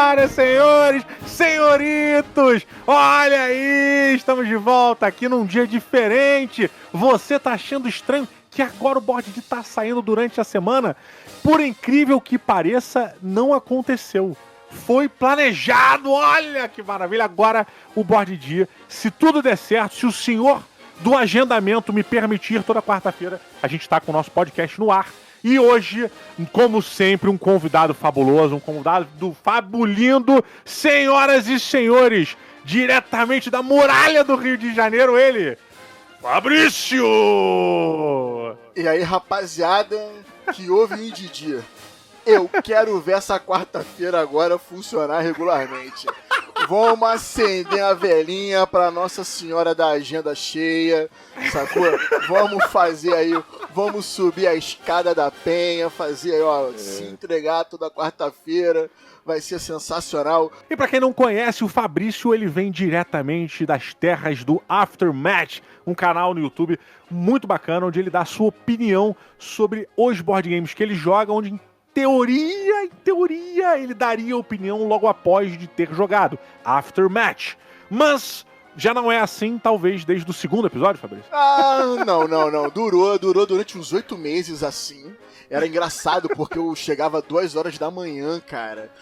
Senhoras, senhores, senhoritos, olha aí, estamos de volta aqui num dia diferente. Você tá achando estranho que agora o Board D tá saindo durante a semana? Por incrível que pareça, não aconteceu. Foi planejado, olha que maravilha. Agora o Board D, se tudo der certo, se o senhor do agendamento me permitir, toda quarta-feira a gente tá com o nosso podcast no ar. E hoje, como sempre, um convidado fabuloso, um convidado do Fabulindo. Senhoras e senhores, diretamente da muralha do Rio de Janeiro, ele, Fabrício! E aí, rapaziada, que ouve o Didi? Eu quero ver essa quarta-feira agora funcionar regularmente. Vamos acender a velhinha pra Nossa Senhora da Agenda cheia, sacou? Vamos fazer aí, vamos subir a escada da Penha, fazer aí, ó, se entregar toda quarta-feira. Vai ser sensacional. E pra quem não conhece, o Fabrício, ele vem diretamente das terras do Aftermath, um canal no YouTube muito bacana, onde ele dá a sua opinião sobre os board games que ele joga, onde em teoria, ele daria opinião logo após de ter jogado Aftermath. Mas já não é assim, talvez, desde o segundo episódio, Fabrício? Ah, não. Durou durante uns 8 meses assim. Era engraçado porque eu chegava 2 horas da manhã, cara,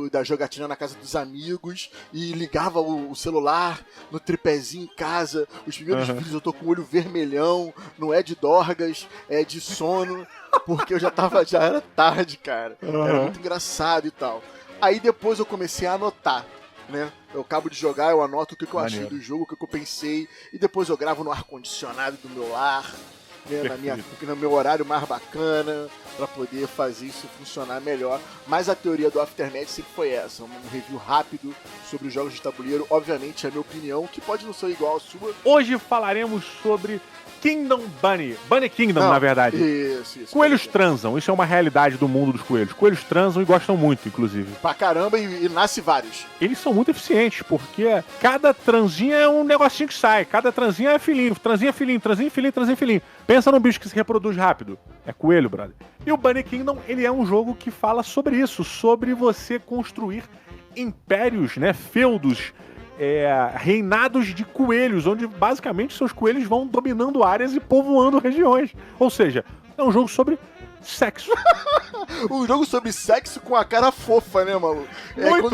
da jogatina na casa dos amigos e ligava o celular no tripézinho em casa. Os primeiros vídeos eu tô com o olho vermelhão, não é de dorgas, é de sono, porque eu já era tarde, cara. Era muito engraçado e tal. Aí depois eu comecei a anotar, né? Eu acabo de jogar, eu anoto o que eu achei do jogo, o que eu pensei, e depois eu gravo no ar-condicionado do meu lar, né, no meu horário mais bacana, pra poder fazer isso funcionar melhor. Mas a teoria do Aftermath sempre foi essa, um review rápido sobre os jogos de tabuleiro. Obviamente é a minha opinião, que pode não ser igual à sua. Hoje falaremos sobre Kingdom Bunny Kingdom, na verdade. Isso. Coelhos transam, isso é uma realidade do mundo dos coelhos. Coelhos transam e gostam muito, inclusive. Pra caramba, e nasce vários. Eles são muito eficientes, porque cada transinha é um negocinho que sai. Cada transinha é filhinho, transinha é filhinho, transinha é filhinho, transinha é filhinho. Pensa num bicho que se reproduz rápido. É coelho, brother. E o Bunny Kingdom, ele é um jogo que fala sobre isso, sobre você construir impérios, né, feudos, reinados de coelhos, onde basicamente seus coelhos vão dominando áreas e povoando regiões. Ou seja, é um jogo sobre sexo. Um jogo sobre sexo com a cara fofa, né, maluco?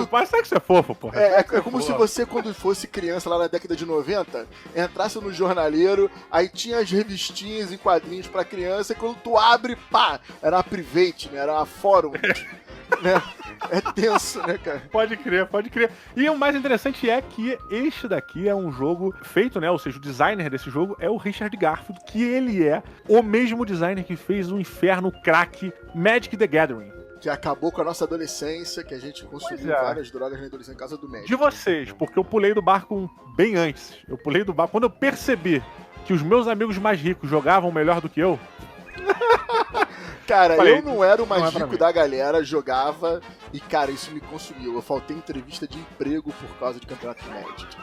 Mas sexo é fofo, porra. É como se você, quando fosse criança lá na década de 90, entrasse no jornaleiro, aí tinha as revistinhas em quadrinhos pra criança, e quando tu abre, pá, era uma private, né? Era uma fórum, né? É tenso, né, cara? Pode crer. E o mais interessante é que este daqui é um jogo feito, né? Ou seja, o designer desse jogo é o Richard Garfield, que ele é o mesmo designer que fez o inferno crack Magic the Gathering. Que acabou com a nossa adolescência, que a gente consumiu várias drogas na adolescência em casa do Magic. De vocês, porque eu pulei do barco bem antes. Eu pulei do barco quando eu percebi que os meus amigos mais ricos jogavam melhor do que eu. Cara, eu não era o mais rico da galera, jogava e, cara, isso me consumiu. Eu faltei entrevista de emprego por causa de campeonato Magic.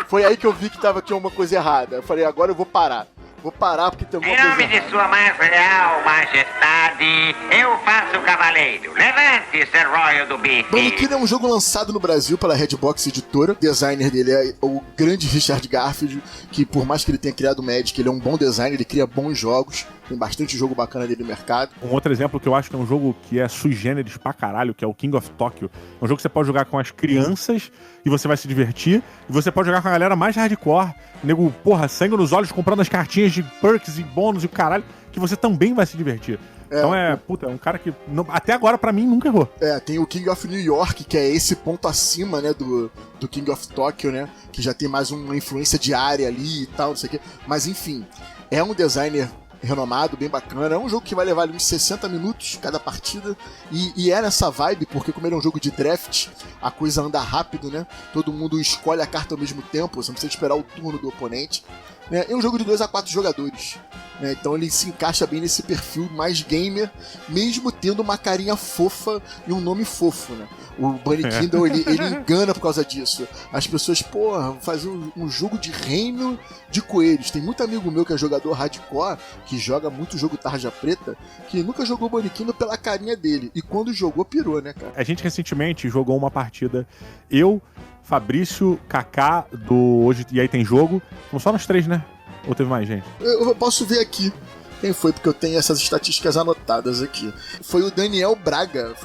Foi aí que eu vi que tinha uma coisa errada. Eu falei, agora eu vou parar. Vou parar porque tem alguma coisa errada. Em nome de sua mais real majestade, eu faço o cavaleiro. Levante, Sir Royal do Bife. Bunny Kingdom é um jogo lançado no Brasil pela Redbox Editora. O designer dele é o grande Richard Garfield, que por mais que ele tenha criado o Magic, ele é um bom designer, ele cria bons jogos. Tem bastante jogo bacana dele no mercado. Um outro exemplo que eu acho que é um jogo que é sui generis pra caralho, que é o King of Tokyo. É um jogo que você pode jogar com as crianças e você vai se divertir. E você pode jogar com a galera mais hardcore. Nego, porra, sangue nos olhos, comprando as cartinhas de perks e bônus e o caralho, que você também vai se divertir. Então é um cara que até agora pra mim nunca errou. Tem o King of New York, que é esse ponto acima, né, do King of Tokyo, né, que já tem mais uma influência de área ali e tal, não sei o quê. Mas enfim, é um designer renomado, bem bacana. É um jogo que vai levar ali uns 60 minutos cada partida. E é nessa vibe, porque como ele é um jogo de draft, a coisa anda rápido, né? Todo mundo escolhe a carta ao mesmo tempo, você não precisa esperar o turno do oponente. né? É um jogo de 2 a 4 jogadores. Né? Então ele se encaixa bem nesse perfil mais gamer, mesmo tendo uma carinha fofa e um nome fofo, né? O Bunny Kingdom, ele engana por causa disso. As pessoas, porra, fazer um jogo de reino de coelhos. Tem muito amigo meu que é jogador hardcore, que joga muito jogo tarja preta, que nunca jogou Bunny Kingdom pela carinha dele. E quando jogou, pirou, né, cara? A gente recentemente jogou uma partida, eu, Fabrício, Kaká, do Hoje E Aí Tem Jogo. Fomos só nós 3, né? Ou teve mais gente? Eu posso ver aqui quem foi, porque eu tenho essas estatísticas anotadas aqui. Foi o Daniel Braga,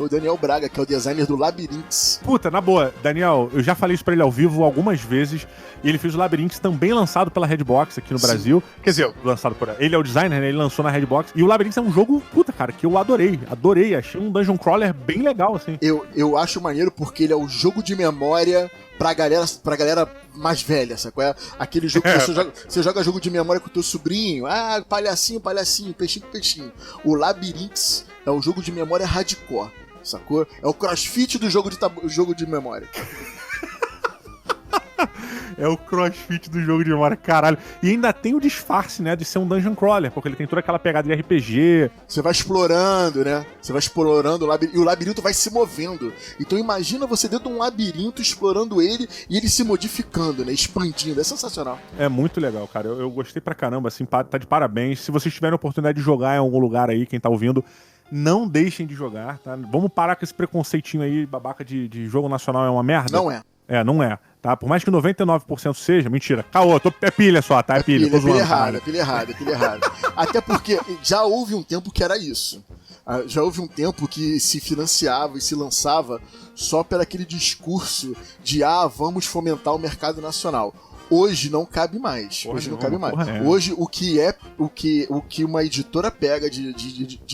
que é o designer do Labyrinths. Puta, na boa, Daniel, eu já falei isso pra ele ao vivo algumas vezes, e ele fez o Labyrinths também lançado pela Redbox aqui no Brasil. Quer dizer, lançado por... Ele é o designer, né? Ele lançou na Redbox. E o Labyrinths é um jogo, puta, cara, que eu adorei. Achei um dungeon crawler bem legal, assim. Eu acho maneiro porque ele é o jogo de memória pra galera mais velha, sacou? É aquele jogo que você joga jogo de memória com o teu sobrinho, palhacinho, peixinho. O Labyrinths é o jogo de memória hardcore, sacou? É o crossfit do jogo de memória. É o crossfit do jogo de memória, caralho. E ainda tem o disfarce, né, de ser um dungeon crawler, porque ele tem toda aquela pegada de RPG. Você vai explorando, né? Você vai explorando o labirinto, e o labirinto vai se movendo. Então imagina você dentro de um labirinto explorando ele e ele se modificando, né? Expandindo. É sensacional. É muito legal, cara. Eu gostei pra caramba, assim, tá de parabéns. Se vocês tiverem a oportunidade de jogar em algum lugar aí, quem tá ouvindo, não deixem de jogar, tá? Vamos parar com esse preconceitinho aí, babaca de jogo nacional é uma merda? Não é. Não é, tá? Por mais que 99% seja, mentira. Caô, é pilha só, tá? É pilha. Pilha errada. Até porque já houve um tempo que era isso. Já houve um tempo que se financiava e se lançava só pelo aquele discurso de vamos fomentar o mercado nacional. Hoje não cabe mais. Hoje o que uma editora pega de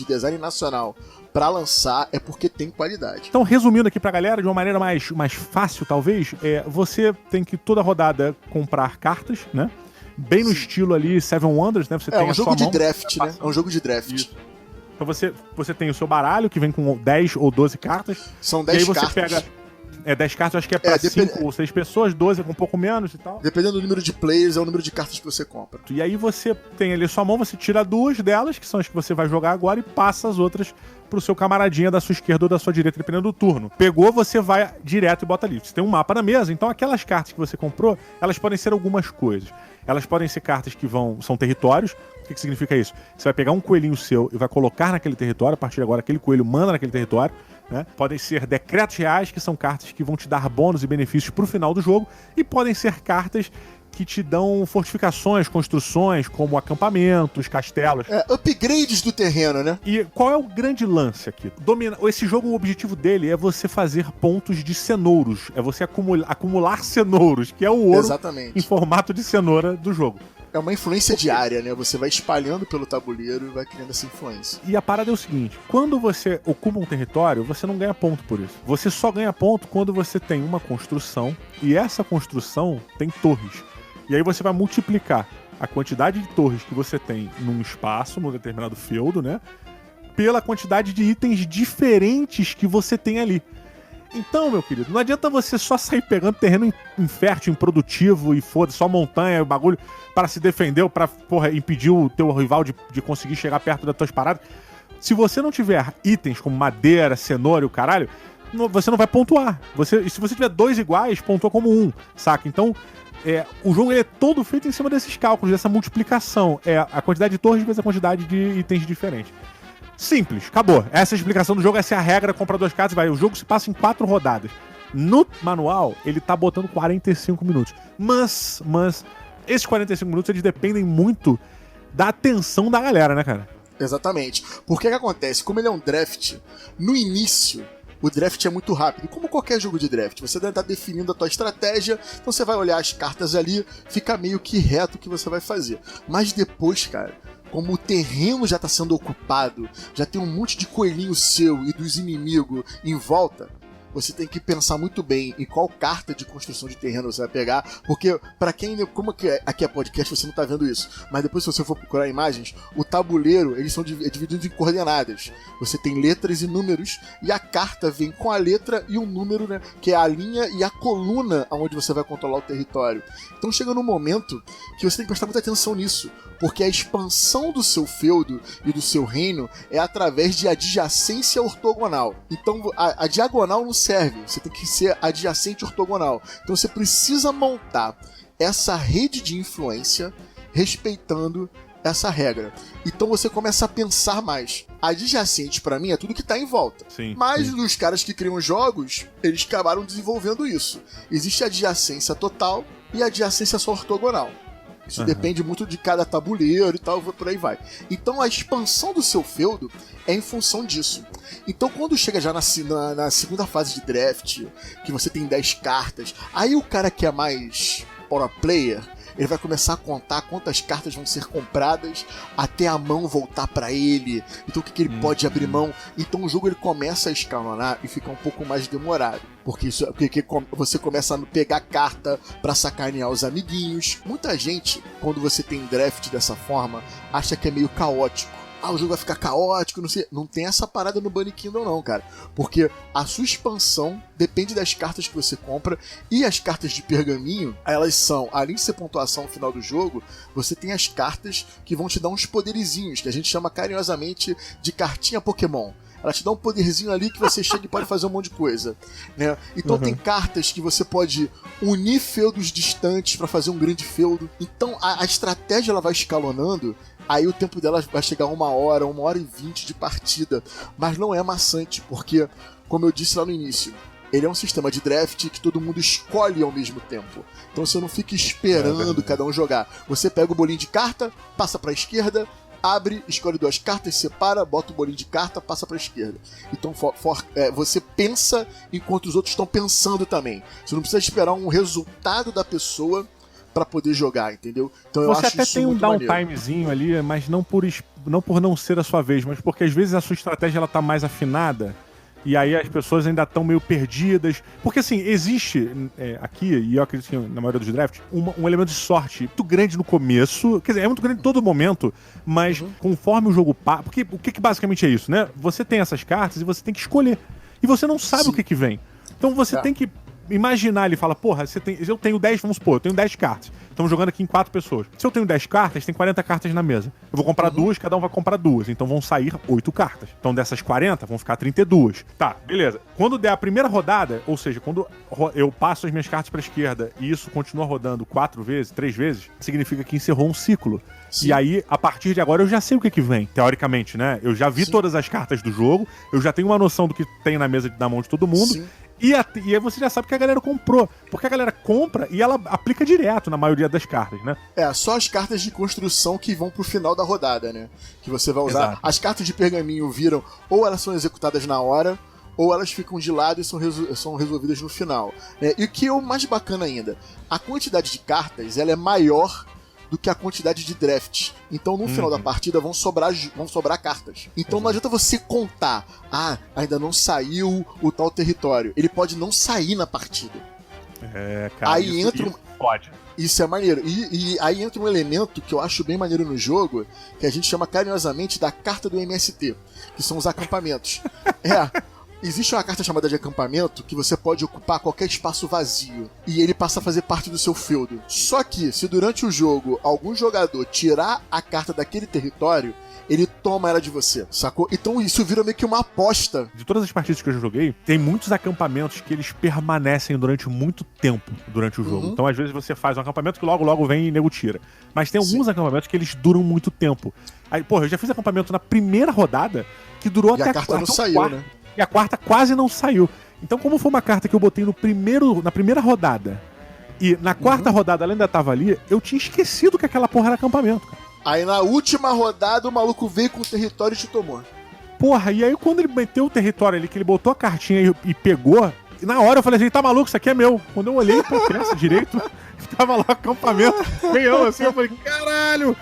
design nacional pra lançar é porque tem qualidade. Então, resumindo aqui pra galera, de uma maneira mais fácil, talvez, você tem que toda rodada comprar cartas, né? Bem no estilo ali Seven Wonders, né? Você tem um jogo de draft, né? É um jogo de draft. Isso. Então você tem o seu baralho, que vem com 10 ou 12 cartas. São 10 cartas. E aí você pega... 10 cartas, acho que é pra 5 ou 6 pessoas, 12 é com um pouco menos e tal. Dependendo do número de players, é o número de cartas que você compra. E aí você tem ali a sua mão, você tira 2 delas, que são as que você vai jogar agora, e passa as outras pro seu camaradinha da sua esquerda ou da sua direita, dependendo do turno. Pegou, você vai direto e bota ali. Você tem um mapa na mesa, então aquelas cartas que você comprou, elas podem ser algumas coisas. Elas podem ser cartas que são territórios. O que significa isso? Você vai pegar um coelhinho seu e vai colocar naquele território, a partir de agora aquele coelho manda naquele território. Né? Podem ser decretos reais, que são cartas que vão te dar bônus e benefícios pro final do jogo, e podem ser cartas que te dão fortificações, construções, como acampamentos, castelos. Upgrades do terreno, né? E qual é o grande lance aqui? Esse jogo, o objetivo dele é você fazer pontos de cenouros, é você acumular cenouros, que é o ouro em formato de cenoura do jogo. É uma influência diária, né? Você vai espalhando pelo tabuleiro e vai criando essa influência. E a parada é o seguinte, quando você ocupa um território, você não ganha ponto por isso. Você só ganha ponto quando você tem uma construção, e essa construção tem torres. E aí você vai multiplicar a quantidade de torres que você tem num espaço, num determinado feudo, né? Pela quantidade de itens diferentes que você tem ali. Então, meu querido, não adianta você só sair pegando terreno infértil, improdutivo e foda-se, só montanha e bagulho para se defender ou pra, impedir o teu rival de conseguir chegar perto das tuas paradas. Se você não tiver itens como madeira, cenoura e o caralho, você não vai pontuar. E se você tiver 2 iguais, pontua como 1, saca? Então, o jogo ele é todo feito em cima desses cálculos, dessa multiplicação. É a quantidade de torres vezes a quantidade de itens diferentes. Simples, acabou. Essa é a explicação do jogo, essa é a regra, compra 2 cartas e vai. O jogo se passa em 4 rodadas. No manual, ele tá botando 45 minutos. Mas esses 45 minutos, eles dependem muito da atenção da galera, né, cara? Exatamente. Porque que acontece? Como ele é um draft, no início, o draft é muito rápido. Como qualquer jogo de draft, você deve estar definindo a tua estratégia, então você vai olhar as cartas ali, fica meio que reto o que você vai fazer. Mas depois, cara, como o terreno já está sendo ocupado, já tem um monte de coelhinho seu e dos inimigos em volta, você tem que pensar muito bem em qual carta de construção de terreno você vai pegar, porque pra quem, como que aqui é podcast, você não tá vendo isso, mas depois se você for procurar imagens, o tabuleiro, eles são divididos em coordenadas. Você tem letras e números, e a carta vem com a letra e um número, né, que é a linha e a coluna onde você vai controlar o território. Então chega num momento que você tem que prestar muita atenção nisso, porque a expansão do seu feudo e do seu reino é através de adjacência ortogonal. Então a diagonal não serve, você tem que ser adjacente ortogonal. Então você precisa montar essa rede de influência respeitando essa regra. Então você começa a pensar mais. Adjacente, pra mim, é tudo que tá em volta. Sim, Mas sim. os caras que criam jogos, eles acabaram desenvolvendo isso. Existe adjacência total e adjacência só ortogonal. Isso depende muito de cada tabuleiro e tal, por aí vai. Então a expansão do seu feudo é em função disso. Então quando chega já na segunda fase de draft, que você tem 10 cartas, aí o cara que é mais pro player, ele vai começar a contar quantas cartas vão ser compradas até a mão voltar pra ele. Então o que ele pode abrir mão. Então o jogo ele começa a escalonar e fica um pouco mais demorado. Porque você começa a pegar carta pra sacanear os amiguinhos. Muita gente, quando você tem draft dessa forma, acha que é meio caótico. O jogo vai ficar caótico, não sei. Não tem essa parada no Bunny Kingdom não, cara. Porque a sua expansão depende das cartas que você compra. E as cartas de pergaminho, elas são, além de ser pontuação no final do jogo, você tem as cartas que vão te dar uns poderizinhos, que a gente chama carinhosamente de cartinha Pokémon. Ela te dá um poderzinho ali que você chega e pode fazer um monte de coisa, né? Então tem cartas que você pode unir feudos distantes para fazer um grande feudo. Então a estratégia ela vai escalonando. Aí o tempo dela vai chegar a 1h e 20 de partida. Mas não é maçante, porque, como eu disse lá no início, ele é um sistema de draft que todo mundo escolhe ao mesmo tempo. Então você não fica esperando cada um jogar. Você pega o bolinho de carta, passa pra esquerda, abre, escolhe 2 cartas, separa, bota o bolinho de carta, passa pra esquerda. Então você pensa enquanto os outros estão pensando também. Você não precisa esperar um resultado da pessoa pra poder jogar, entendeu? Então eu Você acho até isso tem um muito downtimezinho ali, mas não por não ser a sua vez, mas porque às vezes a sua estratégia ela tá mais afinada e aí as pessoas ainda estão meio perdidas. Porque assim, existe aqui, e eu acredito que na maioria dos drafts, um elemento de sorte muito grande no começo, quer dizer, é muito grande em todo momento, mas conforme o jogo passa. Porque o que basicamente é isso, né? Você tem essas cartas e você tem que escolher. E você não sabe o que vem. Então você tem que imaginar, ele fala, porra, eu tenho 10, vamos supor, eu tenho 10 cartas. Estamos jogando aqui em 4 pessoas. Se eu tenho 10 cartas, tem 40 cartas na mesa. Eu vou comprar 2, cada um vai comprar 2. Então vão sair 8 cartas. Então dessas 40, vão ficar 32. Tá, beleza. Quando der a primeira rodada, ou seja, quando eu passo as minhas cartas pra esquerda e isso continua rodando 4 vezes, 3 vezes, significa que encerrou um ciclo. Sim. E aí, a partir de agora, eu já sei o que vem, teoricamente, né? Eu já vi todas as cartas do jogo, eu já tenho uma noção do que tem na mesa na mão de todo mundo. Sim. E aí você já sabe que a galera comprou. Porque a galera compra e ela aplica direto na maioria das cartas, né? Só as cartas de construção que vão pro final da rodada, né? Que você vai usar. Exato. As cartas de pergaminho viram, ou elas são executadas na hora, ou elas ficam de lado e são resolvidas no final. E o que é o mais bacana ainda, a quantidade de cartas ela é maior do que a quantidade de draft. Então, no final da partida, vão sobrar cartas. Então, não adianta você contar, ainda não saiu o tal território. Ele pode não sair na partida. Cara, aí isso pode. Isso é maneiro. E aí entra um elemento que eu acho bem maneiro no jogo, que a gente chama carinhosamente da carta do MST, que são os acampamentos. Existe uma carta chamada de acampamento que você pode ocupar qualquer espaço vazio e ele passa a fazer parte do seu feudo. Só que, se durante o jogo algum jogador tirar a carta daquele território, ele toma ela de você, sacou? Então isso vira meio que uma aposta. De todas as partidas que eu já joguei, tem muitos acampamentos que eles permanecem durante muito tempo durante o jogo. Então às vezes você faz um acampamento que logo vem e nego tira. Mas tem alguns acampamentos que eles duram muito tempo. Aí, porra, eu já fiz acampamento na primeira rodada que durou até a carta não saiu, né? E a quarta quase não saiu. Então, como foi uma carta que eu botei na primeira rodada, e na quarta rodada ela ainda tava ali, eu tinha esquecido que aquela porra era acampamento, cara. Aí na última rodada o maluco veio com o território e te tomou. Porra, e aí quando ele meteu o território ali, que ele botou a cartinha e pegou, na hora eu falei assim, tá maluco, isso aqui é meu. Quando eu olhei pra criança direito, tava lá o acampamento, eu assim, eu falei, caralho!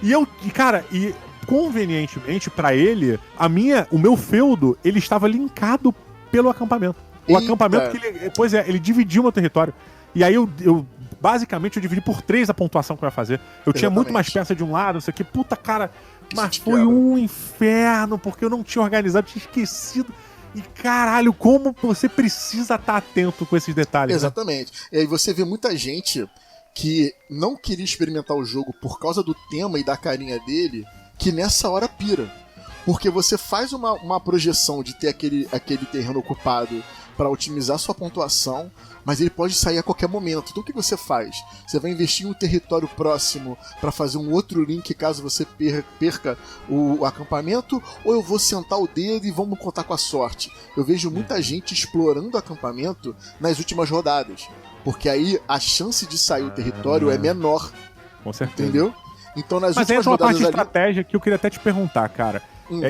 E convenientemente pra ele, o meu feudo, ele estava linkado pelo acampamento. O acampamento que ele... Pois é, ele dividiu meu território. E aí basicamente, eu dividi por 3 a pontuação que eu ia fazer. Eu tinha muito mais peça de um lado, não sei o que. Puta, cara... Mas foi um inferno, porque eu não tinha organizado, tinha esquecido. E caralho, como você precisa estar atento com esses detalhes. Exatamente. Né? E aí você vê muita gente que não queria experimentar o jogo por causa do tema e da carinha dele, que nessa hora pira. Porque você faz uma projeção de ter aquele terreno ocupado para otimizar sua pontuação, mas ele pode sair a qualquer momento. Então o que você faz? Você vai investir em um território próximo para fazer um outro link caso você perca o acampamento, ou eu vou sentar o dedo e vamos contar com a sorte? Eu vejo muita gente explorando o acampamento nas últimas rodadas, porque aí a chance de sair o território é menor. Com certeza. Entendeu? Então nas mas últimas rodadas... Mas entra uma parte de ali... estratégia que eu queria até te perguntar, cara.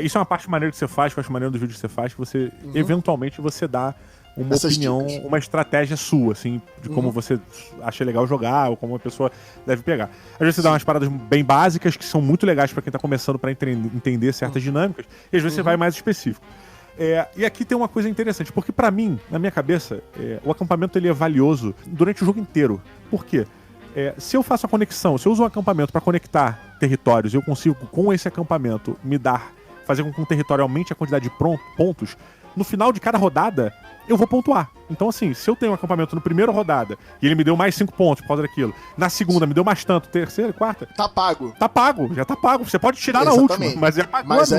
Isso é uma parte maneira que você faz, que eu acho maneiro dos vídeos que você faz, que você, eventualmente, você dá uma opinião, dicas. Uma estratégia sua, assim, de como você acha legal jogar, ou como a pessoa deve pegar. Às vezes você dá umas paradas bem básicas, que são muito legais pra quem tá começando pra entender certas dinâmicas, e às vezes você vai mais específico. E aqui tem uma coisa interessante, porque pra mim, na minha cabeça, o acampamento ele é valioso durante o jogo inteiro. Por quê? Se eu faço a conexão, se eu uso um acampamento pra conectar territórios, eu consigo, com esse acampamento, fazer com que um território aumente a quantidade de pontos, no final de cada rodada, eu vou pontuar. Então, assim, se eu tenho um acampamento na primeira rodada e ele me deu mais 5 pontos por causa daquilo, na segunda me deu mais tanto, terceira, quarta... Tá pago. Tá pago, já tá pago. Você pode tirar na última, mas já pagou. Mas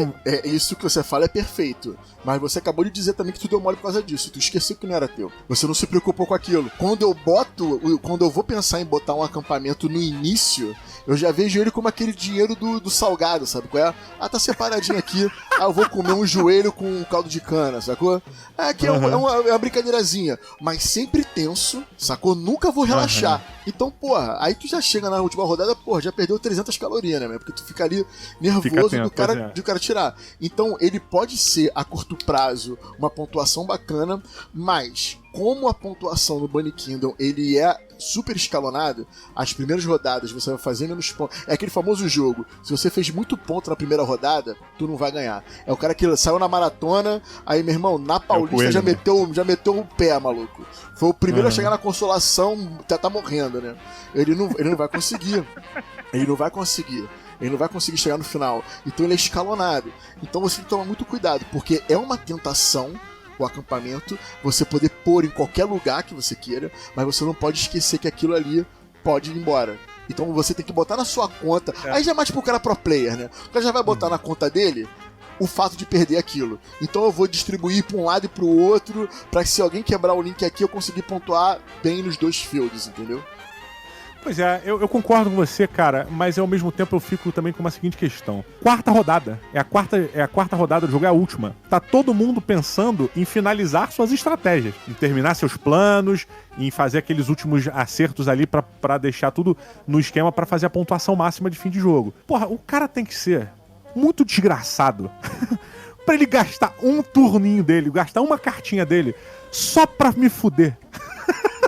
isso que você fala é perfeito. Mas você acabou de dizer também que tu deu mole por causa disso. Tu esqueceu que não era teu. Você não se preocupou com aquilo. Quando eu vou pensar em botar um acampamento no início, eu já vejo ele como aquele dinheiro do salgado, sabe qual é? Tá separadinho aqui. Eu vou comer um joelho com um caldo de cana, sacou? Aqui é uma brincadeirazinha. Mas sempre tenso, sacou? Nunca vou relaxar. Então, porra, aí tu já chega na última rodada, porra, já perdeu 300 calorias, né? Porque tu fica ali nervoso do cara tirar. Então, ele pode ser, a curto prazo, uma pontuação bacana, mas... como a pontuação no Bunny Kingdom ele é super escalonado, as primeiras rodadas você vai fazer menos pontos. É aquele famoso jogo, se você fez muito ponto na primeira rodada, tu não vai ganhar. É o cara que saiu na maratona, aí, meu irmão, na Paulista já meteu o pé, maluco. Foi o primeiro a chegar na consolação, tá morrendo, né? Ele não vai conseguir. Ele não vai conseguir chegar no final. Então ele é escalonado. Então você tem que tomar muito cuidado, porque é uma tentação o acampamento, você poder pôr em qualquer lugar que você queira, mas você não pode esquecer que aquilo ali pode ir embora. Então você tem que botar na sua conta. Aí já é mais pro cara pro player, né? O cara já vai botar na conta dele o fato de perder aquilo. Então eu vou distribuir pra um lado e pro outro, pra que se alguém quebrar o link aqui, eu conseguir pontuar bem nos 2 fields, entendeu? Pois é, eu concordo com você, cara, mas ao mesmo tempo eu fico também com uma seguinte questão. Quarta rodada. É a quarta rodada do jogo, é a última. Tá todo mundo pensando em finalizar suas estratégias, em terminar seus planos, em fazer aqueles últimos acertos ali pra deixar tudo no esquema pra fazer a pontuação máxima de fim de jogo. Porra, o cara tem que ser muito desgraçado pra ele gastar um turninho dele, gastar uma cartinha dele, só pra me fuder.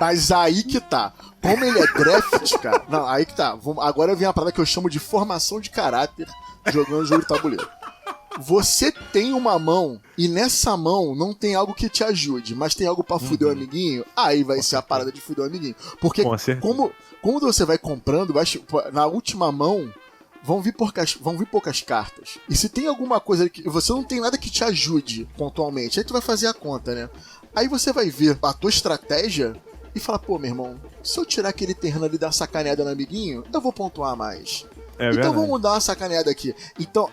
Mas aí que tá. Como ele é draft, cara... Não, aí que tá. Agora vem a parada que eu chamo de formação de caráter jogando jogo de tabuleiro. Você tem uma mão e nessa mão não tem algo que te ajude, mas tem algo pra fuder o amiguinho, aí vai ser a parada de fuder o amiguinho. Porque como você vai comprando, na última mão vão vir poucas cartas. E se tem alguma coisa que você não tem nada que te ajude pontualmente, aí tu vai fazer a conta, né? Aí você vai ver a tua estratégia e fala, pô, meu irmão, se eu tirar aquele terreno ali e dar uma sacaneada no amiguinho, eu vou pontuar mais. Então vamos dar uma sacaneada aqui. Então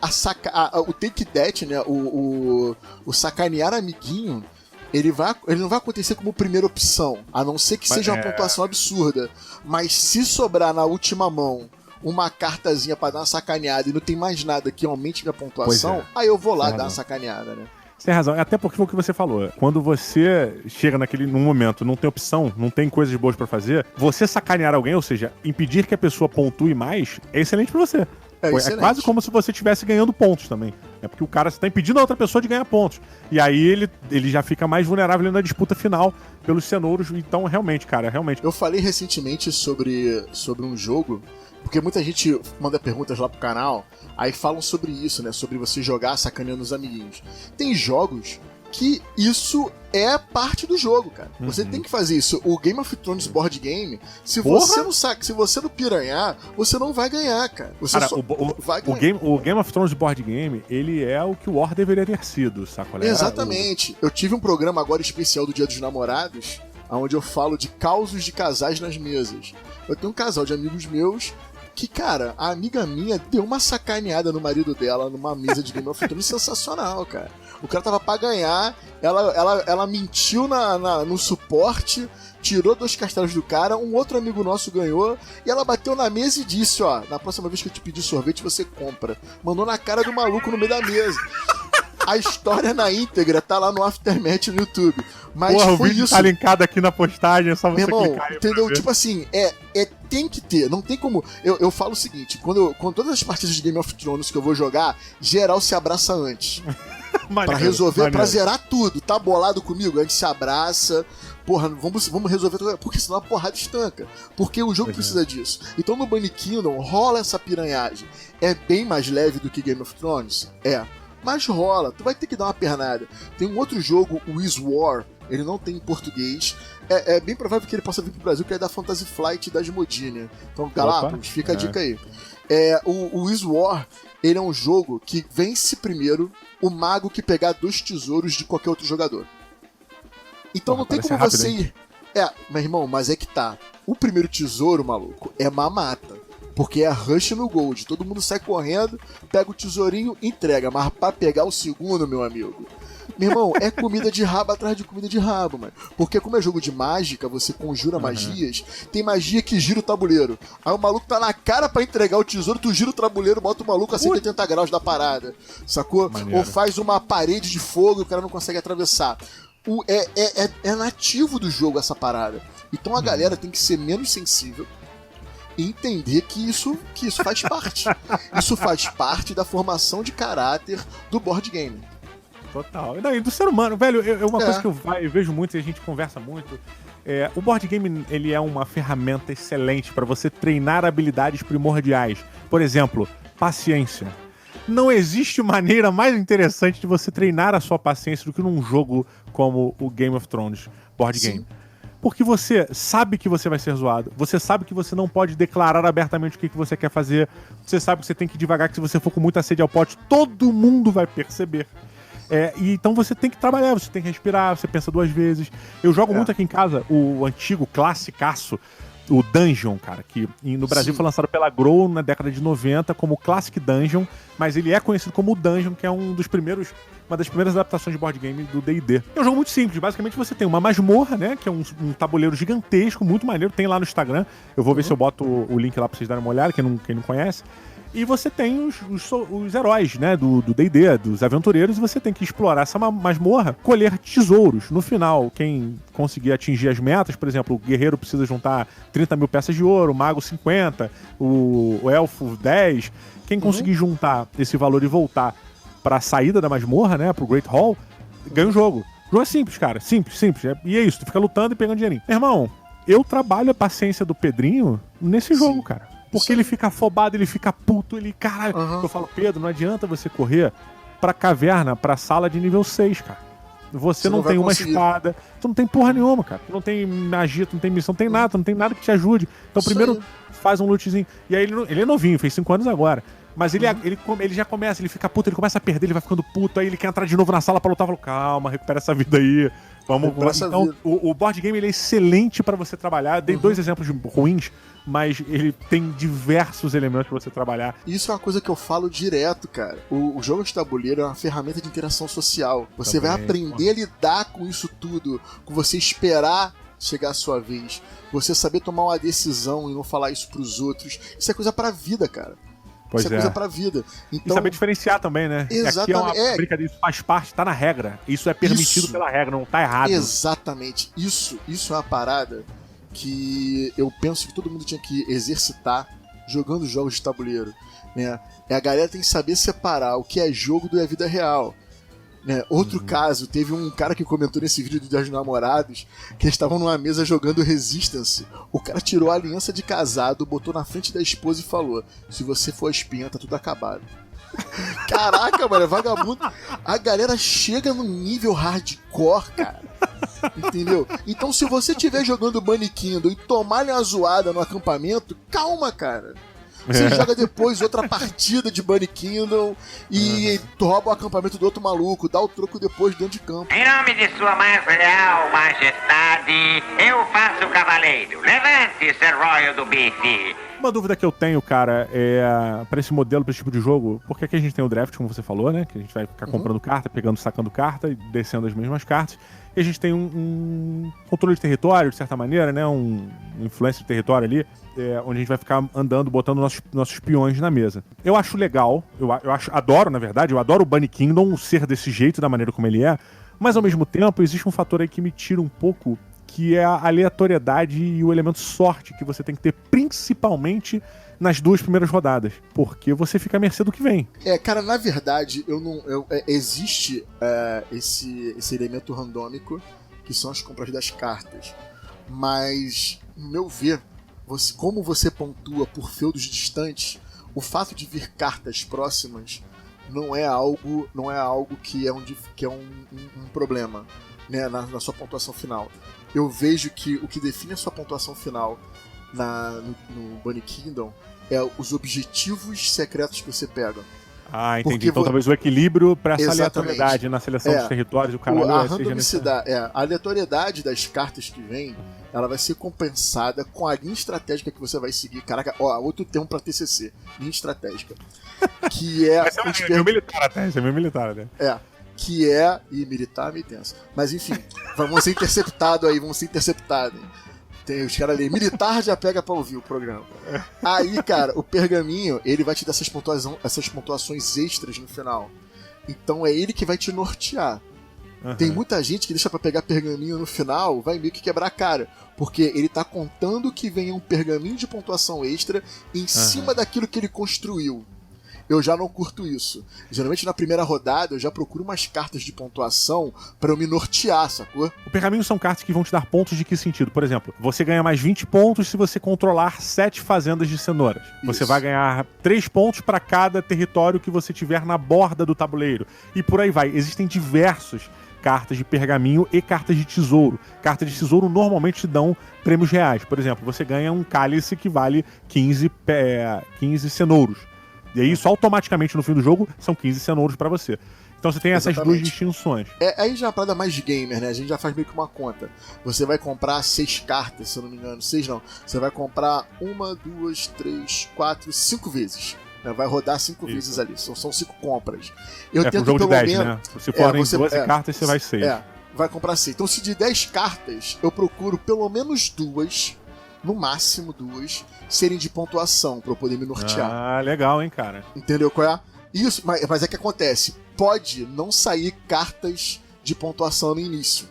o take that, né, o sacanear amiguinho, ele não vai acontecer como primeira opção, a não ser que seja uma pontuação absurda. Mas se sobrar na última mão uma cartazinha pra dar uma sacaneada e não tem mais nada que aumente minha pontuação, aí eu vou lá dar uma sacaneada, né? Você tem razão, até porque foi o que você falou. Quando você chega num momento, não tem opção, não tem coisas boas pra fazer, você sacanear alguém, ou seja, impedir que a pessoa pontue mais, é excelente pra você. É quase como se você estivesse ganhando pontos também. É porque o cara está impedindo a outra pessoa de ganhar pontos. E aí ele já fica mais vulnerável na disputa final pelos cenouros. Então, realmente, cara, Eu falei recentemente sobre um jogo, porque muita gente manda perguntas lá pro canal, aí falam sobre isso, né? Sobre você jogar sacaneando os amiguinhos. Tem jogos que isso é parte do jogo, cara. Você tem que fazer isso. O Game of Thrones Board Game, se você não saca, se você não piranhar, você não vai ganhar, cara. Você Cara, só vai o ganhar. Game of Thrones Board Game, ele é o que o War deveria ter sido, sacolé? Exatamente. Eu tive um programa agora especial do Dia dos Namorados, onde eu falo de causos de casais nas mesas. Eu tenho um casal de amigos meus que, cara, a amiga minha deu uma sacaneada no marido dela numa mesa de Game of Thrones sensacional, cara. O cara tava pra ganhar, ela mentiu no suporte, tirou 2 castelos do cara, um outro amigo nosso ganhou, e ela bateu na mesa e disse, ó, na próxima vez que eu te pedir sorvete, você compra. Mandou na cara do maluco no meio da mesa. A história na íntegra tá lá no Aftermath no YouTube. Mas Porra, foi o vídeo isso. tá linkado aqui na postagem, é só você Meu irmão, clicar aí. entendeu? Tipo assim, tem que ter, não tem como. Eu falo o seguinte: quando todas as partidas de Game of Thrones que eu vou jogar, geral se abraça antes. Pra resolver, pra zerar tudo. Tá bolado comigo? A gente se abraça. Porra, vamos resolver tudo. Porque senão a porrada estanca. Porque o jogo precisa disso. Então no Bunny Kingdom rola essa piranhagem. É bem mais leve do que Game of Thrones? É. Mas rola, tu vai ter que dar uma pernada. Tem um outro jogo, o Is War, ele não tem em português. É bem provável que ele possa vir pro Brasil, que é da Fantasy Flight da Asmodee. Então, Galápagos, fica a dica aí. O Is War, ele é um jogo que vence primeiro o mago que pegar 2 tesouros de qualquer outro jogador. Então não tem como rápido, você ir... meu irmão, mas é que tá. O primeiro tesouro, maluco, é mamata. Porque é rush no gold. Todo mundo sai correndo, pega o tesourinho, entrega. Mas pra pegar o segundo, meu amigo... Meu irmão, é comida de rabo atrás de comida de rabo, mano. Porque como é jogo de mágica, você conjura magias, tem magia que gira o tabuleiro. Aí o maluco tá na cara pra entregar o tesouro, tu gira o tabuleiro, bota o maluco a 180 graus da parada. Sacou? Maneiro. Ou faz uma parede de fogo e o cara não consegue atravessar. É nativo do jogo essa parada. Então a galera tem que ser menos sensível e entender que isso faz parte. Isso faz parte da formação de caráter do board game. Total. Não, e do ser humano, velho, é uma coisa que eu vejo muito e a gente conversa muito. O board game, ele é uma ferramenta excelente para você treinar habilidades primordiais. Por exemplo, paciência. Não existe maneira mais interessante de você treinar a sua paciência do que num jogo como o Game of Thrones Board Game. Porque você sabe que você vai ser zoado. Você sabe que você não pode declarar abertamente o que você quer fazer. Você sabe que você tem que ir devagar, que se você for com muita sede ao pote, todo mundo vai perceber. E então você tem que trabalhar, você tem que respirar, você pensa 2 vezes. Eu jogo muito aqui em casa o antigo classicaço, o Dungeon, cara, que no Brasil foi lançado pela Grow na década de 90 como Classic Dungeon, mas ele é conhecido como o Dungeon, que é uma das primeiras adaptações de board game do D&D. É um jogo muito simples, basicamente você tem uma masmorra, né, que é um tabuleiro gigantesco, muito maneiro, tem lá no Instagram, eu vou ver se eu boto o link lá pra vocês darem uma olhada, quem não conhece. E você tem os heróis, né, do D&D, dos aventureiros, e você tem que explorar essa masmorra, colher tesouros. No final, quem conseguir atingir as metas, por exemplo, o guerreiro precisa juntar 30 mil peças de ouro, o mago 50, o elfo 10. Quem conseguir juntar esse valor e voltar pra saída da masmorra, né, pro Great Hall, ganha o jogo. O jogo é simples, cara, simples. E é isso, tu fica lutando e pegando dinheirinho. Meu irmão, eu trabalho a paciência do Pedrinho nesse jogo, cara. Porque ele fica afobado, ele fica puto, ele... Caralho, eu falo, Pedro, não adianta você correr pra caverna, pra sala de nível 6, cara. Você não tem uma espada, tu não tem porra nenhuma, cara. Tu não tem magia, tu não tem missão, não tem nada, tu não tem nada que te ajude. Então primeiro faz um lootzinho. E aí ele é novinho, fez 5 anos agora. Mas ele já começa, ele fica puto, ele começa a perder, ele vai ficando puto, aí ele quer entrar de novo na sala pra lutar. Eu falo, calma, recupera essa vida aí. Vamos. Então, o board game ele é excelente pra você trabalhar. Dei 2 exemplos ruins, mas ele tem diversos elementos pra você trabalhar. Isso é uma coisa que eu falo direto, cara. O jogo de tabuleiro é uma ferramenta de interação social. Você vai aprender a lidar com isso tudo, com você esperar chegar a sua vez, você saber tomar uma decisão e não falar isso pros outros. Isso é coisa pra vida, cara. Pois isso é coisa pra vida. Então, e saber diferenciar também, né? Exatamente. Aqui é uma brincadeira, isso faz parte, tá na regra. Isso é permitido pela regra, não tá errado. Exatamente. Isso é uma parada que eu penso que todo mundo tinha que exercitar jogando jogos de tabuleiro, né? A galera tem que saber separar o que é jogo do é vida real. Né? Outro caso, teve um cara que comentou nesse vídeo dos namorados que eles estavam numa mesa jogando Resistance. O cara tirou a aliança de casado, botou na frente da esposa e falou: se você for espinha, tá tudo acabado. Caraca, mano, é vagabundo. A galera chega num nível hardcore, cara. Entendeu? Então, se você estiver jogando Bunny Kingdom e tomar-lhe uma zoada no acampamento, calma, cara. Você joga depois outra partida de Bunny Kingdom e rouba o acampamento do outro maluco, dá o troco depois dentro de campo. Em nome de sua mais real majestade, eu faço o cavaleiro. Levante, Sir Royal do Bife. Uma dúvida que eu tenho, cara, é pra esse modelo, pra esse tipo de jogo, porque aqui a gente tem o draft, como você falou, né? Que a gente vai ficar comprando carta, pegando, sacando carta e descendo as mesmas cartas. E a gente tem um controle de território, de certa maneira, né? Um influência de território ali, onde a gente vai ficar andando, botando nossos peões na mesa. Eu acho legal, adoro, na verdade, eu adoro o Bunny Kingdom ser desse jeito, da maneira como ele é, mas ao mesmo tempo existe um fator aí que me tira um pouco, que é a aleatoriedade e o elemento sorte que você tem que ter, principalmente nas 2 primeiras rodadas, porque você fica à mercê do que vem. Cara, na verdade, existe esse elemento randômico, que são as compras das cartas, mas, no meu ver, como você pontua por feudos distantes, o fato de vir cartas próximas não é algo que é um problema, né, na sua pontuação final. Eu vejo que o que define a sua pontuação final no Bunny Kingdom é os objetivos secretos que você pega. Ah, entendi. Então talvez o equilíbrio para essa Exatamente. aleatoriedade na seleção dos territórios, o caralho a randomicidade, a aleatoriedade das cartas que vem, ela vai ser compensada com a linha estratégica que você vai seguir. Caraca, outro termo para TCC, linha estratégica. Que é... é meio militar até, isso é meio militar até. Que é... E militar me tenso. Mas enfim, vamos ser interceptados aí, Tem os caras ali, militar já pega pra ouvir o programa. Aí, cara, o pergaminho, ele vai te dar essas pontuações extras no final. Então é ele que vai te nortear. Tem muita gente que deixa pra pegar pergaminho no final, vai meio que quebrar a cara. Porque ele tá contando que venha um pergaminho de pontuação extra em cima daquilo que ele construiu. Eu já não curto isso. Geralmente na primeira rodada eu já procuro umas cartas de pontuação pra eu me nortear, sacou? O pergaminho são cartas que vão te dar pontos de que sentido? Por exemplo, você ganha mais 20 pontos se você controlar 7 fazendas de cenouras. Você vai ganhar 3 pontos pra cada território que você tiver na borda do tabuleiro. E por aí vai. Existem diversos cartas de pergaminho e cartas de tesouro. Cartas de tesouro normalmente te dão prêmios reais. Por exemplo, você ganha um cálice que vale 15 cenouros. E aí, isso automaticamente no fim do jogo são 15 cenouros pra você. Então você tem essas duas distinções. Aí já é uma parada mais de gamer, né? A gente já faz meio que uma conta. Você vai comprar 6 cartas, se eu não me engano. 6 não. Você vai comprar 1, 2, 3, 4, 5 vezes. Vai rodar 5 vezes ali. São 5 compras. Eu tento um jogo pelo de 10, menos... né? Se forem 12 cartas, você vai 6. Vai comprar 6. Então se de 10 cartas, eu procuro pelo menos 2... no máximo 2, serem de pontuação, pra eu poder me nortear. Ah, legal, hein, cara. Entendeu qual é? Isso, mas é que acontece. Pode não sair cartas de pontuação no início.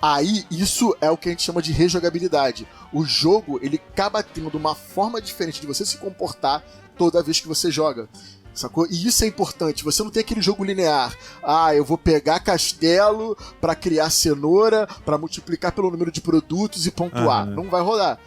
Aí, isso é o que a gente chama de rejogabilidade. O jogo, ele acaba tendo uma forma diferente de você se comportar toda vez que você joga. Sacou? E isso é importante. Você não tem aquele jogo linear. Eu vou pegar castelo pra criar cenoura, pra multiplicar pelo número de produtos e pontuar. Não vai rolar.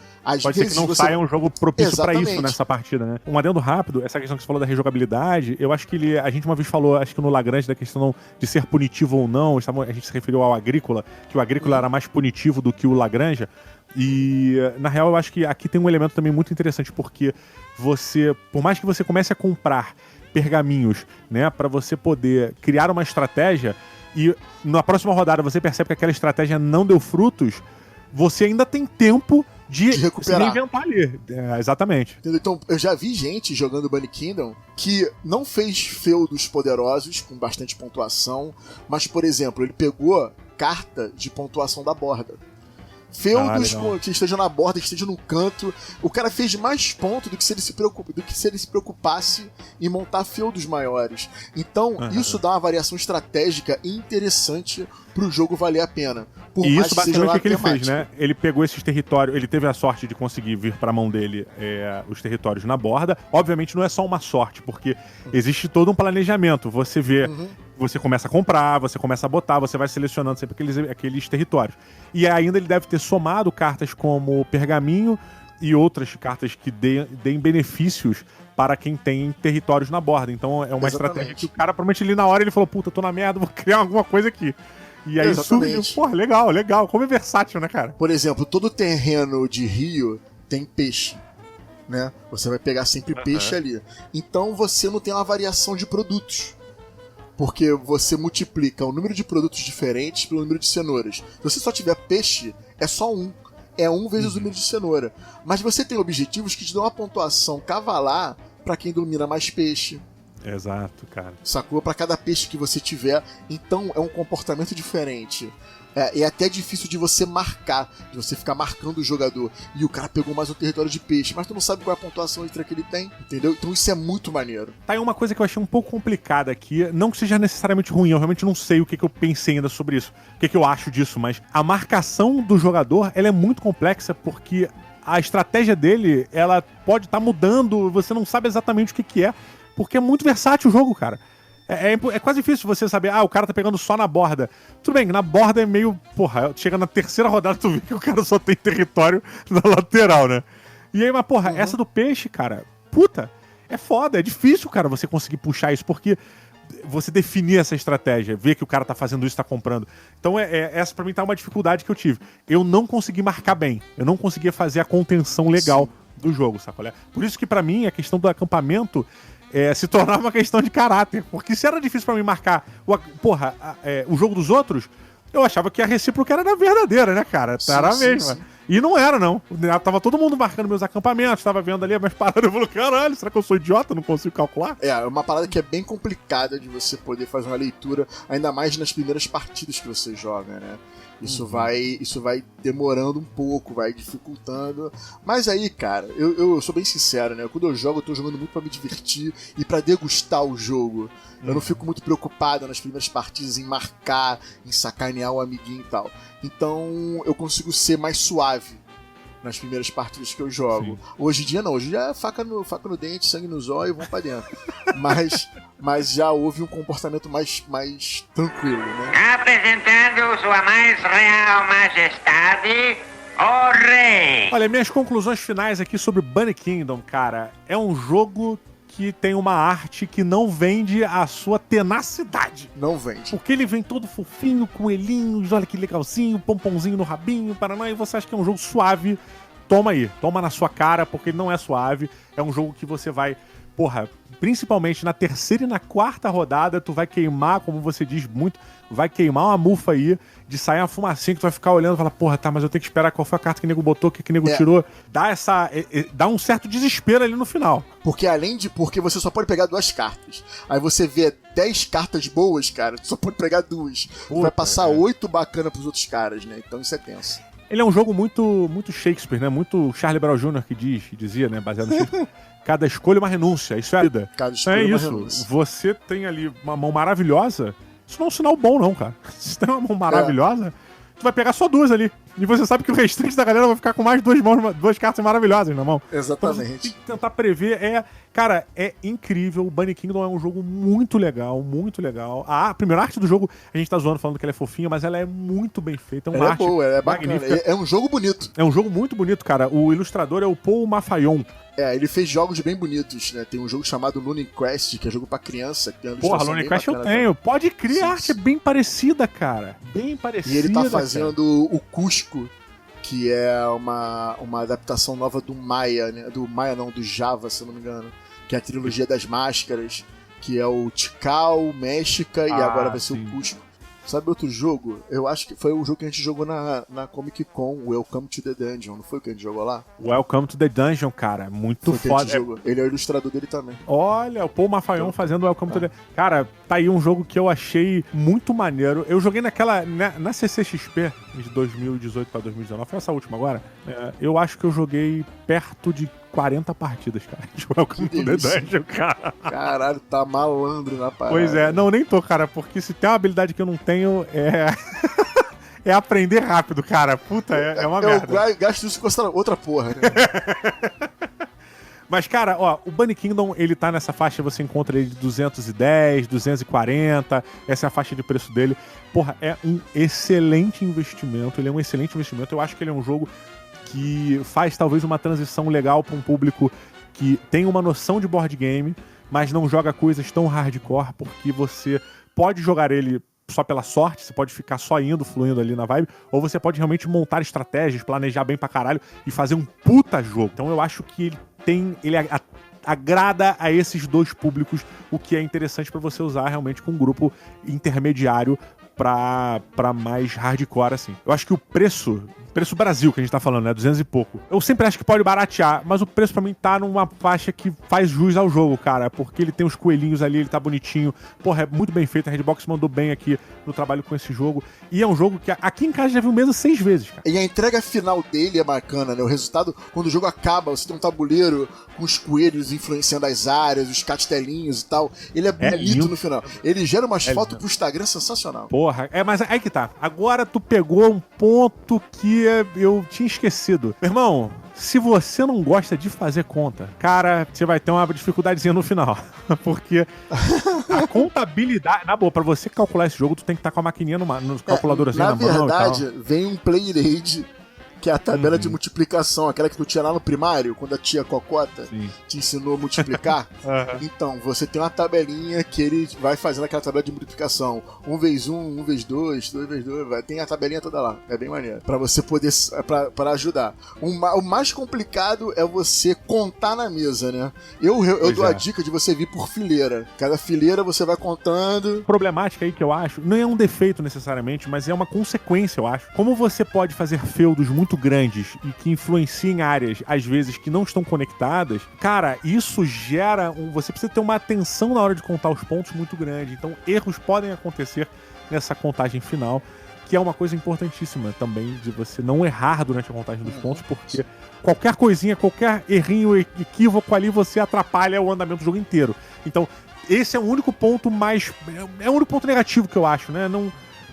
Pode ser que não saia um jogo propício pra isso nessa partida, né? Um adendo rápido, essa questão que você falou da rejogabilidade, eu acho que a gente uma vez falou, acho que no Lagrange, da questão de ser punitivo ou não, a gente se referiu ao Agrícola, que o Agrícola era mais punitivo do que o Lagrange, e na real eu acho que aqui tem um elemento também muito interessante, porque você, por mais que você comece a comprar pergaminhos, né, pra você poder criar uma estratégia, e na próxima rodada você percebe que aquela estratégia não deu frutos, você ainda tem tempo de recuperar. Se reinventar ali. Exatamente. Entendeu? Então, eu já vi gente jogando Bunny Kingdom que não fez feudos poderosos, com bastante pontuação, mas, por exemplo, ele pegou carta de pontuação da borda. Feudos que estejam na borda, que estejam no canto. O cara fez mais pontos do que se ele se preocupasse em montar feudos maiores. Então, isso dá uma variação estratégica interessante pro jogo valer a pena. E isso basicamente o que ele fez, né? Ele pegou esses territórios, ele teve a sorte de conseguir vir pra mão dele os territórios na borda. Obviamente não é só uma sorte, porque existe todo um planejamento. Você vê Você começa a comprar, você começa a botar, você vai selecionando sempre aqueles territórios. E ainda ele deve ter somado cartas como Pergaminho e outras cartas que deem benefícios para quem tem territórios na borda. Então é uma estratégia que o cara, provavelmente ali na hora, ele falou, puta, tô na merda, vou criar alguma coisa aqui. E aí surgiu, porra, legal. Como é versátil, né, cara? Por exemplo, todo terreno de rio tem peixe, né? Você vai pegar sempre peixe ali. Então você não tem uma variação de produtos. Porque você multiplica o número de produtos diferentes pelo número de cenouras. Se você só tiver peixe, é só um. É 1 vezes o número de cenoura. Mas você tem objetivos que te dão uma pontuação cavalar pra quem domina mais peixe. Exato, cara. Sacou? Pra cada peixe que você tiver. Então é um comportamento diferente. É até difícil de você marcar, de você ficar marcando o jogador. E o cara pegou mais um território de peixe, mas tu não sabe qual é a pontuação extra que ele tem, entendeu? Então isso é muito maneiro. Tá aí uma coisa que eu achei um pouco complicada aqui, não que seja necessariamente ruim, eu realmente não sei o que eu pensei ainda sobre isso, o que eu acho disso, mas a marcação do jogador, ela é muito complexa porque a estratégia dele, ela pode estar mudando, você não sabe exatamente o que é, porque é muito versátil o jogo, cara. É quase difícil você saber, o cara tá pegando só na borda. Tudo bem, na borda é meio, porra, chega na terceira rodada tu vê que o cara só tem território na lateral, né? E aí, mas porra, essa do peixe, cara, puta, é foda, é difícil, cara, você conseguir puxar isso, porque você definir essa estratégia, ver que o cara tá fazendo isso, tá comprando. Então essa pra mim tá uma dificuldade que eu tive. Eu não consegui marcar bem, eu não conseguia fazer a contenção legal do jogo, sacolé? Por isso que pra mim a questão do acampamento se tornava uma questão de caráter. Porque se era difícil pra mim marcar o jogo dos outros, eu achava que a recíproca era da verdadeira, né, cara? Era a mesma. Sim. E não era, não. Tava todo mundo marcando meus acampamentos, tava vendo ali as paradas, eu falei, caralho, será que eu sou idiota? Não consigo calcular? É uma parada que é bem complicada de você poder fazer uma leitura, ainda mais nas primeiras partidas que você joga, né? Isso vai demorando um pouco, vai dificultando. Mas aí, cara, eu sou bem sincero, né? Quando eu jogo, eu tô jogando muito pra me divertir e pra degustar o jogo. Eu não fico muito preocupado nas primeiras partidas em marcar, em sacanear o amiguinho e tal. Então eu consigo ser mais suave nas primeiras partidas que eu jogo. Sim. Hoje em dia não, hoje em dia é faca no dente, sangue no zóio e vamos pra dentro. Mas já houve um comportamento mais tranquilo, né? Apresentando Sua Mais Real Majestade, o Rei! Olha, minhas conclusões finais aqui sobre Bunny Kingdom, cara, é um jogo que tem uma arte que não vende a sua tenacidade. Não vende. Porque ele vem todo fofinho, coelhinhos, olha que legalzinho, pomponzinho no rabinho, paraná, e você acha que é um jogo suave. Toma aí, toma na sua cara, porque ele não é suave. É um jogo que você vai, principalmente na terceira e na quarta rodada, tu vai queimar, como você diz muito, vai queimar uma mufa aí, de sair uma fumacinha que tu vai ficar olhando e falar, mas eu tenho que esperar qual foi a carta que o nego botou, que o nego tirou. Dá um certo desespero ali no final. Porque você só pode pegar 2 cartas. Aí você vê 10 cartas boas, cara, tu só pode pegar 2. Tu vai passar 8 bacana pros outros caras, né? Então isso é tenso. Ele é um jogo muito, muito Shakespeare, né? Muito Charlie Brown Jr. que dizia, né? Baseado no Shakespeare. Cada escolha é uma renúncia, isso é a vida. Cada escolha é uma renúncia. Você tem ali uma mão maravilhosa, isso não é um sinal bom não, cara. Se tem uma mão maravilhosa, tu vai pegar só 2 ali. E você sabe que o restante da galera vai ficar com mais 2 cartas maravilhosas na mão. Exatamente. Então, você tem que tentar prever. Cara, é incrível. O Bunny Kingdom é um jogo muito legal, muito legal. A primeira arte do jogo, a gente tá zoando falando que ela é fofinha, mas ela é muito bem feita. Ela é boa, ela é magnífica. É um jogo bonito. É um jogo muito bonito, cara. O ilustrador é o Paul Mafayon. Ele fez jogos bem bonitos, né? Tem um jogo chamado Looney Quest, que é jogo pra criança. Que Looney Quest eu tenho. Pode crer, a arte é bem parecida, cara. Bem parecida. E ele tá fazendo o Cusco, que é uma adaptação nova do Maya, né? Do Java, se eu não me engano. Que é a trilogia das máscaras, que é o Tikal, México e agora vai ser o Cusco. Sabe outro jogo? Eu acho que foi o jogo que a gente jogou na Comic Con, Welcome to the Dungeon, não foi o que a gente jogou lá? Welcome to the Dungeon, cara, muito foda. Ele é o ilustrador dele também. Olha, o Paul Mafayon fazendo Welcome to the... Cara, tá aí um jogo que eu achei muito maneiro. Eu joguei na CCXP de 2018 pra 2019, foi essa última agora. Eu acho que eu joguei perto de 40 partidas, cara, de Welcome to the Dungeon, cara. Caralho, tá malandro na parada. Pois é, não, nem tô, cara, porque se tem uma habilidade que eu não tenho, é aprender rápido, cara. Puta, é uma merda. Eu gasto isso com outra porra, né? Mas, cara, ó, o Bunny Kingdom, ele tá nessa faixa, você encontra ele de 210, 240, essa é a faixa de preço dele. Porra, é um excelente investimento, ele é um excelente investimento. Eu acho que ele é um jogo que faz talvez uma transição legal pra um público que tem uma noção de board game, mas não joga coisas tão hardcore, porque você pode jogar ele só pela sorte, você pode ficar só indo, fluindo ali na vibe, ou você pode realmente montar estratégias, planejar bem pra caralho e fazer um puta jogo. Então eu acho que ele agrada a esses dois públicos, o que é interessante pra você usar realmente com um grupo intermediário pra mais hardcore, assim. Eu acho que o preço Brasil que a gente tá falando, né, 200 e pouco, eu sempre acho que pode baratear, mas o preço pra mim tá numa faixa que faz jus ao jogo, cara, porque ele tem os coelhinhos ali, ele tá bonitinho, porra, é muito bem feito, a Redbox mandou bem aqui no trabalho com esse jogo, e é um jogo que aqui em casa já viu mesa 6 vezes, cara. E a entrega final dele é bacana, né, o resultado, quando o jogo acaba, você tem um tabuleiro com os coelhos influenciando as áreas, os castelinhos e tal, ele é bonito lindo no final, ele gera umas fotos pro Instagram sensacional. Porra, mas aí que tá, agora tu pegou um ponto que eu tinha esquecido. Meu irmão, se você não gosta de fazer conta, cara, você vai ter uma dificuldadezinha no final. Porque a contabilidade... Na boa, pra você calcular esse jogo, tu tem que estar com a maquininha no calculador assim na mão e tal. Na verdade, vem um Player Aid, que é a tabela de multiplicação, aquela que tu tinha lá no primário, quando a tia Cocota te ensinou a multiplicar. Então, você tem uma tabelinha que ele vai fazendo aquela tabela de multiplicação. 1 vezes 1, 1 vezes 2, 2 vezes 2, tem a tabelinha toda lá. É bem maneiro. Pra você poder, pra ajudar. O mais complicado é você contar na mesa, né? Eu dou a dica de você vir por fileira. Cada fileira você vai contando. Problemática aí que eu acho, não é um defeito necessariamente, mas é uma consequência, eu acho. Como você pode fazer feudos muito grandes e que influenciem áreas, às vezes, que não estão conectadas, cara, isso gera você precisa ter uma atenção na hora de contar os pontos muito grande. Então, erros podem acontecer nessa contagem final, que é uma coisa importantíssima também, de você não errar durante a contagem dos pontos, porque qualquer coisinha, qualquer errinho, equívoco ali, você atrapalha o andamento do jogo inteiro. Então, esse é o único ponto é o único ponto negativo que eu acho, né?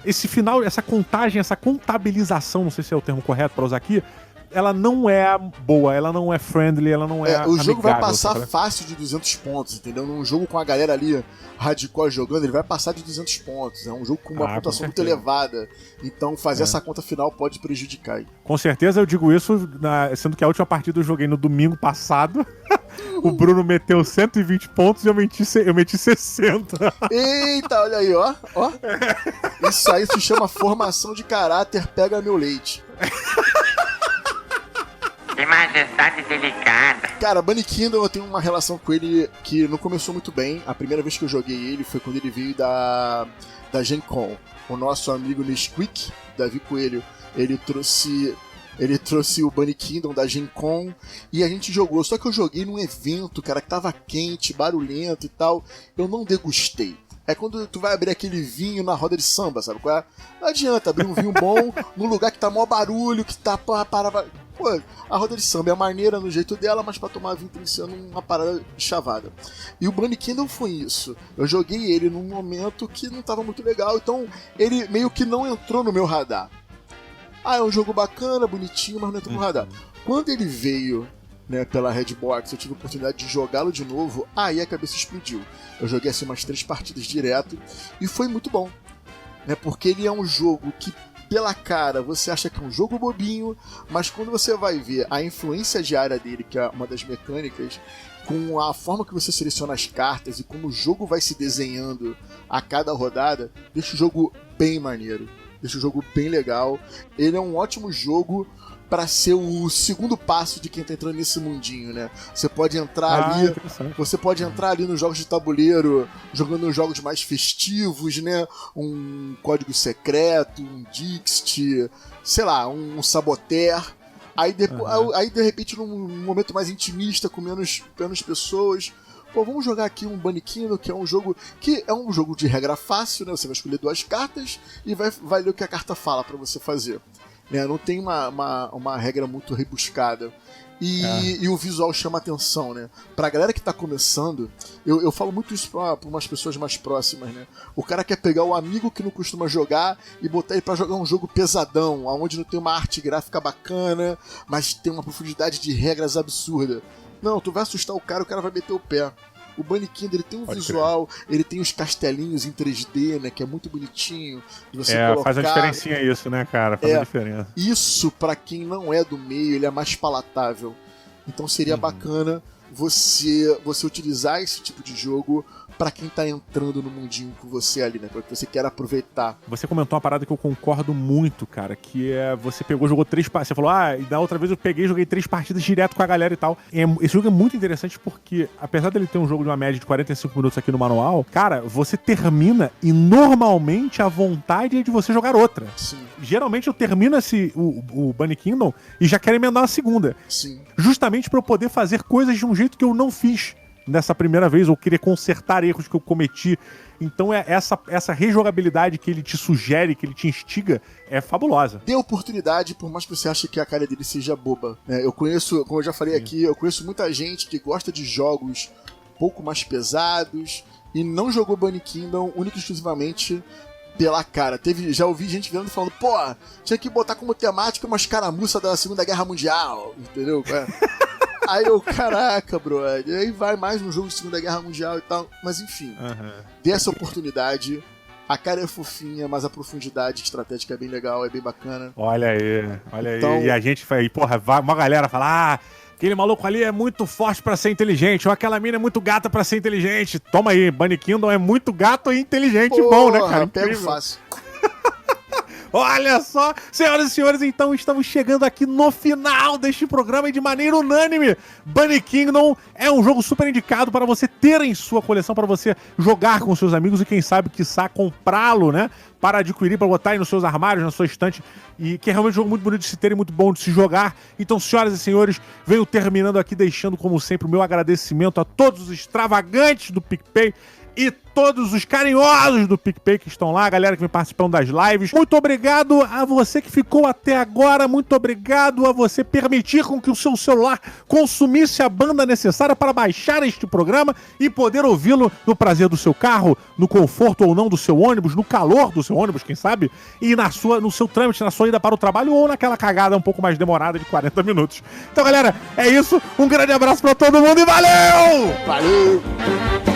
Esse final, essa contagem, essa contabilização, não sei se é o termo correto pra usar aqui, ela não é boa, ela não é friendly, ela não é o jogo vai passar sabe? fácil de 200 pontos, entendeu? Num jogo com a galera ali hardcore jogando, ele vai passar de 200 pontos. É um jogo com uma pontuação muito elevada. Então fazer essa conta final pode prejudicar. Com certeza eu digo isso, sendo que a última partida eu joguei no domingo passado. O Bruno meteu 120 pontos e eu meti 60. Eita, olha aí, ó. Isso aí se chama formação de caráter, pega meu leite. Que majestade delicada. Cara, Bunny Kingdom, eu tenho uma relação com ele que não começou muito bem. A primeira vez que eu joguei ele foi quando ele veio da Gen Con. O nosso amigo Nesquik, Davi Coelho, ele trouxe o Bunny Kingdom da Gen Con e a gente jogou. Só que eu joguei num evento, cara, que tava quente, barulhento e tal. Eu não degustei. É quando tu vai abrir aquele vinho na roda de samba, sabe qual é? Não adianta abrir um vinho bom num lugar que tá mó barulho, que tá para. Pô, a roda de samba é maneira no jeito dela, mas pra tomar vinho tem que ser uma parada chavada. E o Bunny Kingdom foi isso. Eu joguei ele num momento que não tava muito legal, então ele meio que não entrou no meu radar. É um jogo bacana, bonitinho, mas não entrou no radar. Quando ele veio, né, pela Redbox, eu tive a oportunidade de jogá-lo de novo, aí a cabeça explodiu. Eu joguei assim umas 3 partidas direto e foi muito bom, né, porque ele é um jogo que, pela cara, você acha que é um jogo bobinho, mas quando você vai ver a influência diária dele, que é uma das mecânicas, com a forma que você seleciona as cartas e como o jogo vai se desenhando a cada rodada, deixa o jogo bem maneiro, deixa o jogo bem legal. Ele é um ótimo jogo para ser o segundo passo de quem tá entrando nesse mundinho, né? Você pode entrar ali nos jogos de tabuleiro, jogando nos jogos mais festivos, né? Um Código Secreto, um Dixit, sei lá, um Saboteur. Aí de repente, num momento mais intimista, com menos pessoas, pô, vamos jogar aqui um Bunny Kingdom, que é um jogo de regra fácil, né? Você vai escolher 2 cartas e vai ler o que a carta fala para você fazer. Né? Não tem uma regra muito rebuscada. E o visual chama atenção, né? Pra galera que tá começando, eu falo muito isso pra umas pessoas mais próximas, né? O cara quer pegar o amigo que não costuma jogar e botar ele pra jogar um jogo pesadão, onde não tem uma arte gráfica bacana, mas tem uma profundidade de regras absurda. Não, tu vai assustar o cara vai meter o pé. O Bunny Kingdom, ele tem um Pode visual, ele tem os castelinhos em 3D, né, que é muito bonitinho. De você faz uma diferencinha isso, né, cara? Faz uma diferença. Isso, pra quem não é do meio, ele é mais palatável. Então seria bacana você utilizar esse tipo de jogo pra quem tá entrando no mundinho com você ali, né? Porque você quer aproveitar. Você comentou uma parada que eu concordo muito, cara, que é você jogou 3 partidas. Você falou, e da outra vez eu joguei 3 partidas direto com a galera e tal. Esse jogo é muito interessante porque, apesar dele ter um jogo de uma média de 45 minutos aqui no manual, cara, você termina e normalmente a vontade é de você jogar outra. Sim. Geralmente eu termino o Bunny Kingdom e já quero emendar uma segunda. Sim. Justamente pra eu poder fazer coisas de um jeito que eu não fiz nessa primeira vez, ou queria consertar erros que eu cometi. Então essa rejogabilidade que ele te sugere, que ele te instiga, é fabulosa. Dê oportunidade, por mais que você ache que a cara dele seja boba. Eu conheço, como eu já falei aqui, eu conheço muita gente que gosta de jogos um pouco mais pesados e não jogou Bunny Kingdom única e exclusivamente pela cara. Já ouvi gente vendo falando, pô, tinha que botar como temática uma escaramuça da Segunda Guerra Mundial, entendeu? Aí eu, caraca, brother. Aí vai mais um jogo de Segunda Guerra Mundial e tal. Mas enfim, dê essa oportunidade. A cara é fofinha, mas a profundidade estratégica é bem legal, é bem bacana. Olha aí. Então... E a gente vai, porra, uma galera fala, aquele maluco ali é muito forte pra ser inteligente, ou aquela mina é muito gata pra ser inteligente. Toma aí, Bunny Kingdom é muito gato e inteligente. Porra, bom, né, cara? Pego fácil. Olha só, senhoras e senhores, então estamos chegando aqui no final deste programa e de maneira unânime, Bunny Kingdom é um jogo super indicado para você ter em sua coleção, para você jogar com seus amigos e quem sabe, quiçá, comprá-lo, né? Para adquirir, para botar aí nos seus armários, na sua estante, e que é realmente um jogo muito bonito de se ter e muito bom de se jogar. Então, senhoras e senhores, venho terminando aqui deixando, como sempre, o meu agradecimento a todos os extravagantes do PicPay e todos os carinhosos do PicPay que estão lá, a galera que vem participando das lives. Muito obrigado a você que ficou até agora, muito obrigado a você permitir com que o seu celular consumisse a banda necessária para baixar este programa e poder ouvi-lo no prazer do seu carro, no conforto ou não do seu ônibus, no calor do seu ônibus, quem sabe, e no seu trâmite, na sua ida para o trabalho ou naquela cagada um pouco mais demorada de 40 minutos. Então, galera, é isso. Um grande abraço para todo mundo e valeu! Valeu!